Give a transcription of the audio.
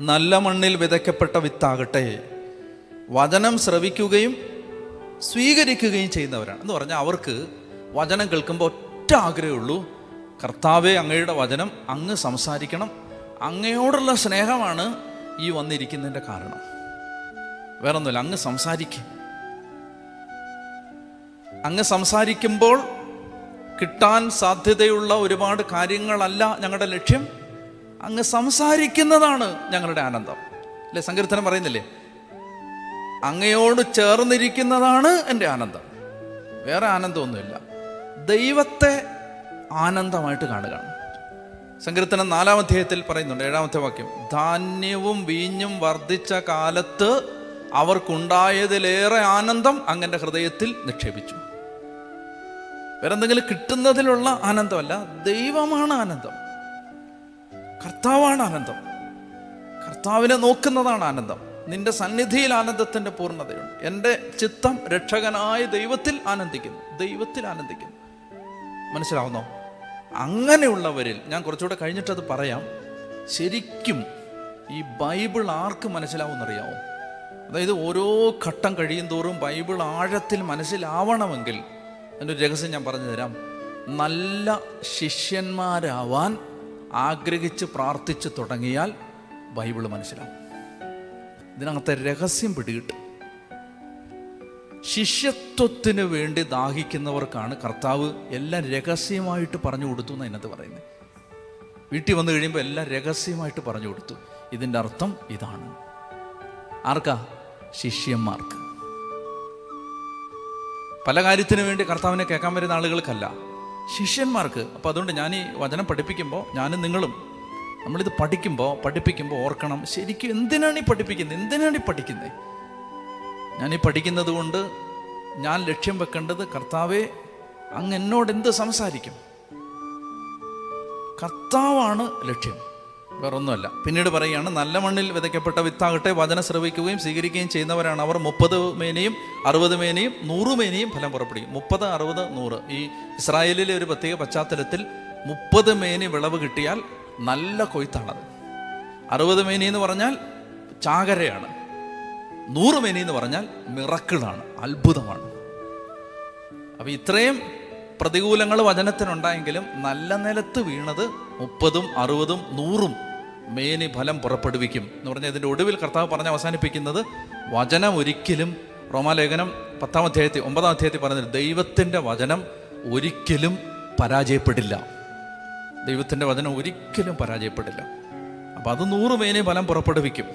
നല്ല മണ്ണിൽ വിതയ്ക്കപ്പെട്ട വിത്താകട്ടെ വചനം ശ്രവിക്കുകയും സ്വീകരിക്കുകയും ചെയ്യുന്നവരാണ്. എന്ന് പറഞ്ഞാൽ അവർക്ക് വചനം കേൾക്കുമ്പോൾ ഒറ്റ ആഗ്രഹമുള്ളൂ, കർത്താവേ അങ്ങയുടെ വചനം അങ്ങ് സംസാരിക്കണം. അങ്ങയോടുള്ള സ്നേഹമാണ് ഈ വന്നിരിക്കുന്നതിൻ്റെ കാരണം. വേറൊന്നുമില്ല, അങ്ങ് സംസാരിക്കും. അങ്ങ് സംസാരിക്കുമ്പോൾ കിട്ടാൻ സാധ്യതയുള്ള ഒരുപാട് കാര്യങ്ങളല്ല ഞങ്ങളുടെ ലക്ഷ്യം, അങ്ങ് സംസാരിക്കുന്നതാണ് ഞങ്ങളുടെ ആനന്ദം. അല്ലേ, സങ്കീർത്തനം പറയുന്നില്ലേ, അങ്ങയോട് ചേർന്നിരിക്കുന്നതാണ് എൻ്റെ ആനന്ദം. വേറെ ആനന്ദമൊന്നുമില്ല, ദൈവത്തെ ആനന്ദമായിട്ട് കാണുകയാണ്. സങ്കീർത്തനം 4-ാം അധ്യായത്തിൽ പറയുന്നുണ്ട്, 7-ാമത്തെ വാക്യം, ധാന്യവും വീഞ്ഞും വർദ്ധിച്ച കാലത്ത് അവർക്കുണ്ടായതിലേറെ ആനന്ദം അങ്ങൻ്റെ ഹൃദയത്തിൽ നിക്ഷേപിച്ചു. വേറെന്തെങ്കിലും കിട്ടുന്നതിലുള്ള ആനന്ദമല്ല, ദൈവമാണ് ആനന്ദം, കർത്താവാണ് ആനന്ദം, കർത്താവിനെ നോക്കുന്നതാണ് ആനന്ദം. നിന്റെ സന്നിധിയിൽ ആനന്ദത്തിൻ്റെ പൂർണ്ണതയുണ്ട്. എൻ്റെ ചിത്തം രക്ഷകനായ ദൈവത്തിൽ ആനന്ദിക്കുന്നു, ദൈവത്തിൽ ആനന്ദിക്കുന്നു. മനസ്സിലാവുന്നോ? അങ്ങനെയുള്ളവരിൽ ഞാൻ കുറച്ചുകൂടെ കഴിഞ്ഞിട്ടത് പറയാം. ശരിക്കും ഈ ബൈബിൾ ആർക്ക് മനസ്സിലാവുമെന്നറിയാമോ? അതായത് ഓരോ ഘട്ടം കഴിയും തോറും ബൈബിൾ ആഴത്തിൽ മനസ്സിലാവണമെങ്കിൽ അതിൻ്റെ ഒരു രഹസ്യം ഞാൻ പറഞ്ഞു തരാം. നല്ല ശിഷ്യന്മാരാവാൻ ആഗ്രഹിച്ച് പ്രാർത്ഥിച്ച് തുടങ്ങിയാൽ ബൈബിൾ മനസ്സിലാവും. ഇതിനകത്തെ രഹസ്യം പിടികിട്ടും. ശിഷ്യത്വത്തിന് വേണ്ടി ദാഹിക്കുന്നവർക്കാണ് കർത്താവ് എല്ലാം രഹസ്യമായിട്ട് പറഞ്ഞു കൊടുത്തു എന്ന് അതിനകത്ത് പറയുന്നത്. വീട്ടിൽ വന്നു കഴിയുമ്പോൾ എല്ലാം രഹസ്യമായിട്ട് പറഞ്ഞു കൊടുത്തു. ഇതിൻ്റെ അർത്ഥം ഇതാണ്. ആർക്കാ? ശിഷ്യന്മാർക്ക്. പല കാര്യത്തിനു വേണ്ടി കർത്താവിനെ കേൾക്കാൻ വരുന്ന ആളുകൾക്കല്ല, ശിഷ്യന്മാർക്ക്. അപ്പോൾ അതുകൊണ്ട് ഞാൻ ഈ വചനം പഠിപ്പിക്കുമ്പോൾ, ഞാനും നിങ്ങളും നമ്മളിത് പഠിപ്പിക്കുമ്പോൾ ഓർക്കണം, ശരിക്കും എന്തിനാണ് ഈ പഠിക്കുന്നത്? ഞാനീ പഠിക്കുന്നത് കൊണ്ട് ഞാൻ ലക്ഷ്യം വെക്കേണ്ടത്, കർത്താവേ അങ്ങ് എന്നോട് എന്ത് സംസാരിക്കും? കർത്താവാണ് ലക്ഷ്യം, വേറൊന്നുമല്ല. പിന്നീട് പറയുകയാണ്, നല്ല മണ്ണിൽ വിതയ്ക്കപ്പെട്ട വിത്താകട്ടെ വചനം ശ്രവിക്കുകയും സ്വീകരിക്കുകയും ചെയ്യുന്നവരാണ് അവർ 30 മേനിയും 60 മേനിയും 100 മേനിയും ഫലം പുറപ്പെടുവിക്കും. 30, 60, 100. ഈ ഇസ്രായേലിലെ ഒരു പ്രത്യേക പശ്ചാത്തലത്തിൽ 30 മേനി വിളവ് കിട്ടിയാൽ നല്ല കൊയ്ത്താണത്. 60 മേനി എന്ന് പറഞ്ഞാൽ ചാകരയാണ്. 100 മേനി എന്ന് പറഞ്ഞാൽ മിറക്കിളാണ്, അത്ഭുതമാണ്. അപ്പം ഇത്രയും പ്രതികൂലങ്ങൾ വചനത്തിനുണ്ടായെങ്കിലും നല്ല നിലത്ത് വീണത് 30, 60, 100 മേനി ഫലം പുറപ്പെടുവിക്കും എന്ന് പറഞ്ഞാൽ ഇതിൻ്റെ ഒടുവിൽ കർത്താവ് പറഞ്ഞ് അവസാനിപ്പിക്കുന്നത്, വചനം ഒരിക്കലും, റോമാലേഖനം 10-ാം അധ്യായത്തിൽ 9-ാം അധ്യായത്തിൽ പറഞ്ഞത്, ദൈവത്തിൻ്റെ വചനം ഒരിക്കലും പരാജയപ്പെടില്ല. ദൈവത്തിൻ്റെ വചനം ഒരിക്കലും പരാജയപ്പെടില്ല. അപ്പം അത് 100 മേനി ഫലം പുറപ്പെടുവിക്കും.